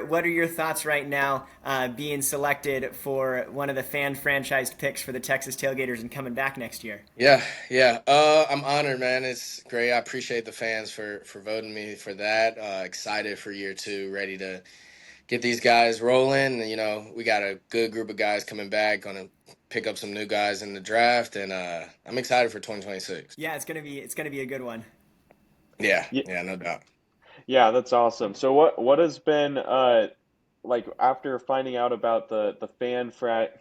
what are your thoughts right now, being selected for one of the fan franchised picks for the Texas Tailgaters and coming back next year? Yeah, yeah. I'm honored, man. It's great. I appreciate the fans for voting me for that. Excited for year two, ready to get these guys rolling. You know, we got a good group of guys coming back. Gonna pick up some new guys in the draft, and I'm excited for 2026. Yeah, it's gonna be a good one. Yeah, Yeah, yeah, no doubt. yeah, that's awesome. So what has been like after finding out about the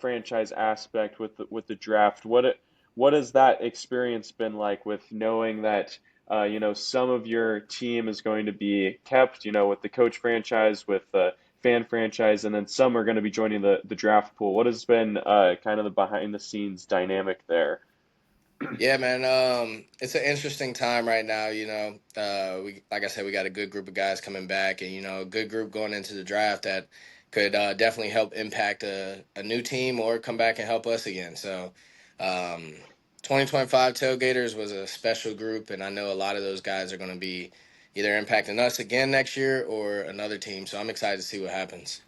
franchise aspect with the draft, what has that experience been like with knowing that some of your team is going to be kept, with the coach franchise, with the fan franchise, and then some are going to be joining the draft pool. What has been kind of the behind the scenes dynamic there? Yeah, man. It's an interesting time right now. We like I said, we got a good group of guys coming back, and a good group going into the draft that could definitely help impact a new team or come back and help us again. So, 2025 Tailgaters was a special group, and I know a lot of those guys are going to be either impacting us again next year or another team. So I'm excited to see what happens.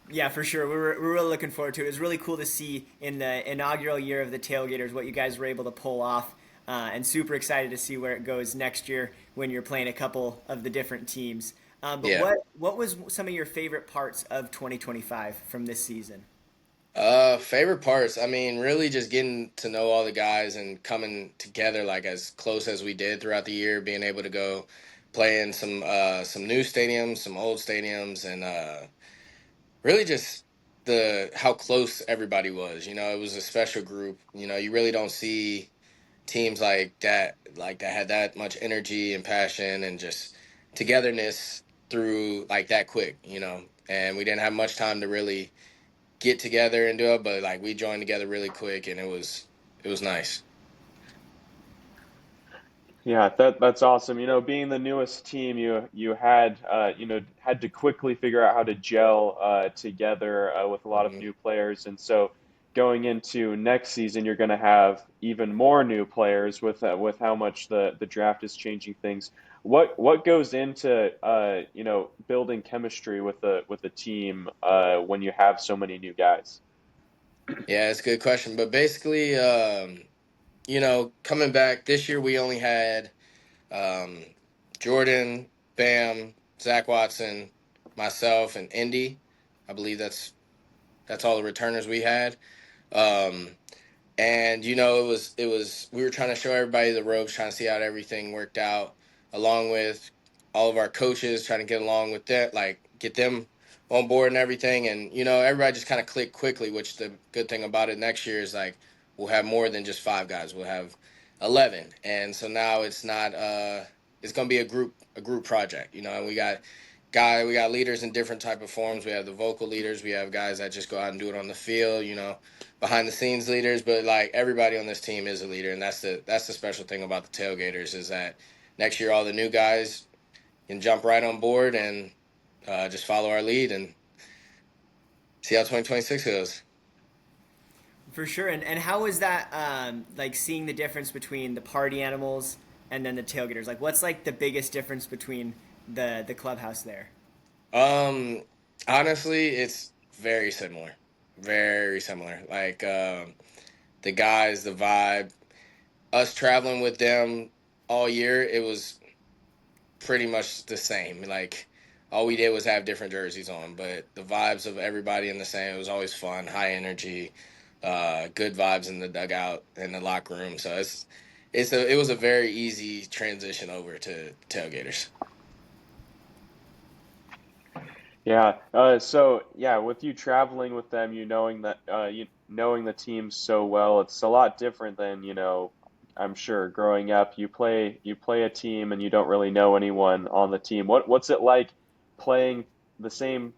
Yeah, for sure. We're really looking forward to it. It was really cool to see in the inaugural year of the Tailgaters what you guys were able to pull off, and super excited to see where it goes next year when you're playing a couple of the different teams. But Yeah. what was some of your favorite parts of 2025 from this season? Favorite parts. I mean, really just getting to know all the guys and coming together like as close as we did throughout the year, being able to go play in some new stadiums, some old stadiums, and really just the how close everybody was. It was a special group. You really don't see teams like that had that much energy and passion and just togetherness through like that quick. And we didn't have much time to really get together and do it, but like we joined together really quick, and it was nice. Yeah, that's awesome. Being the newest team, you had to quickly figure out how to gel together with a lot of Hmm. new players, and so going into next season, you're going to have even more new players with how much the draft is changing things. What goes into building chemistry with the team when you have so many new guys? Yeah, it's a good question, but basically, coming back this year, we only had um, Jordan, Bam, Zach Watson, myself, and Indy. I believe that's all the returners we had. Um, and it was we were trying to show everybody the ropes, trying to see how everything worked out, along with all of our coaches, trying to get along with that, like get them on board and everything. And everybody just kind of clicked quickly. Which the good thing about it next year is like we'll have more than just 5 guys. We'll have 11, and so now it's not it's gonna be a group project. And we got leaders in different type of forms. We have the vocal leaders. We have guys that just go out and do it on the field. Behind the scenes leaders, but like everybody on this team is a leader, and that's the special thing about the Tailgaters is that next year all the new guys can jump right on board and just follow our lead and see how 2026 goes. For sure. And how was that, like seeing the difference between the party animals and then the tailgaters? Like, what's like the biggest difference between the clubhouse there? Um, Honestly, it's very similar. Like the guys, the vibe, us traveling with them all year, it was pretty much the same. Like all we did was have different jerseys on, but the vibes of everybody in the same. It was always fun, high energy, good vibes in the dugout in the locker room. So it was a very easy transition over to tailgaters. Yeah. So yeah, with you traveling with them, knowing the team so well, it's a lot different than, I'm sure growing up, you play a team and you don't really know anyone on the team. What's it like playing the same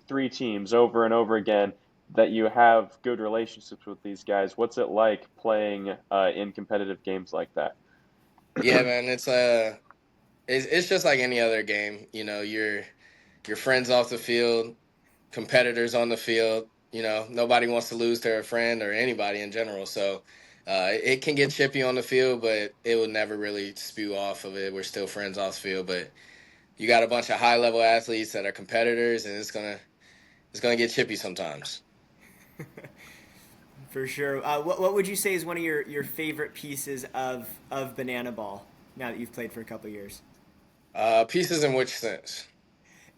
three teams over and over again that you have good relationships with these guys? What's it like playing in competitive games like that? Yeah, man, it's just like any other game. Your friends off the field, competitors on the field. Nobody wants to lose to a friend or anybody in general. So it can get chippy on the field, but it will never really spew off of it. We're still friends off the field, but you got a bunch of high level athletes that are competitors, and it's gonna get chippy sometimes. For sure. What would you say is one of your favorite pieces of Banana Ball now that you've played for a couple years? Pieces in which sense?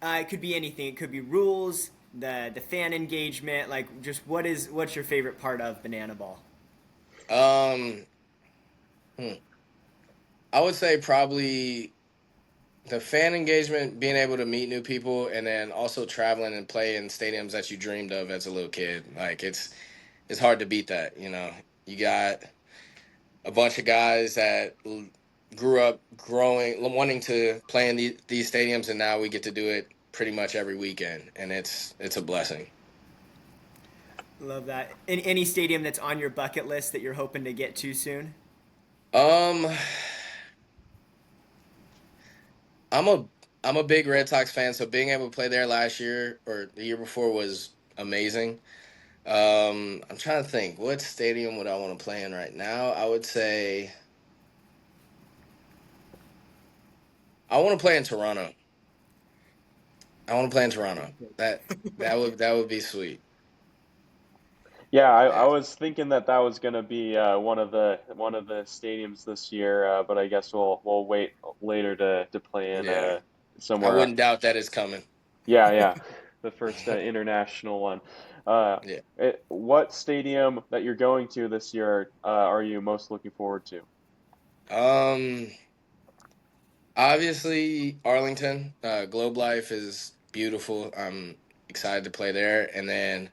It could be anything. It could be rules, the fan engagement. Like, just what's your favorite part of Banana Ball? Um, hmm. I would say probably the fan engagement, being able to meet new people, and then also traveling and play in stadiums that you dreamed of as a little kid. Like it's hard to beat that. You know, you got a bunch of guys that grew up wanting to play in these stadiums, and now we get to do it pretty much every weekend, and it's a blessing. Love that. Any stadium that's on your bucket list that you're hoping to get to soon? Um, I'm a I'm a big Red Sox fan, so being able to play there last year or the year before was amazing. I'm trying to think, what stadium would I want to play in right now? I would say I want to play in Toronto. I want to play in Toronto. That would be sweet. Yeah, I Yeah. was thinking that that was gonna be one of the stadiums this year, but I guess we'll wait later to play in Yeah. I somewhere. wouldn't doubt that is coming. Yeah, yeah, the first international one. Yeah. What stadium that you're going to this year are you most looking forward to? Um, Obviously Arlington, Globe Life is beautiful. I'm excited to play there. And then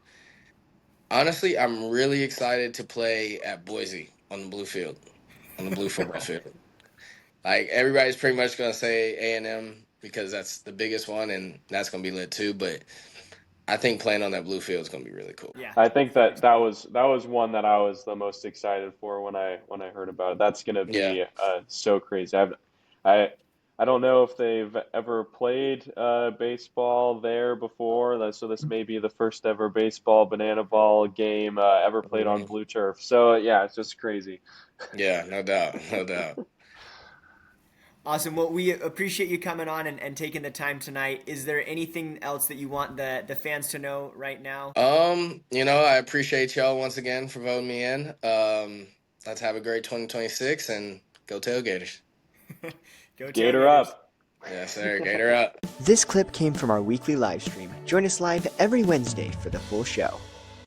honestly, I'm really excited to play at Boise on the blue field, on the blue football field. Like everybody's pretty much gonna say A&M because that's the biggest one, and that's gonna be lit too. But I think playing on that blue field is gonna be really cool. Yeah, I think super that excited. that was one that I was the most excited for when I heard about it. That's gonna Yeah. be so crazy. I I don't know if they've ever played baseball there before. So this may be the first ever baseball banana ball game ever played on Mhm. blue turf. So yeah, it's just crazy. Yeah, no doubt, no doubt. Awesome. Well, we appreciate you coming on and taking the time tonight. Is there anything else that you want the fans to know right now? I appreciate y'all once again for voting me in. Let's have a great 2026 and go Tailgaters. Go Gator Tailgaters. up. Yes, sir. Gator up. This clip came from our weekly live stream. Join us live every Wednesday for the full show.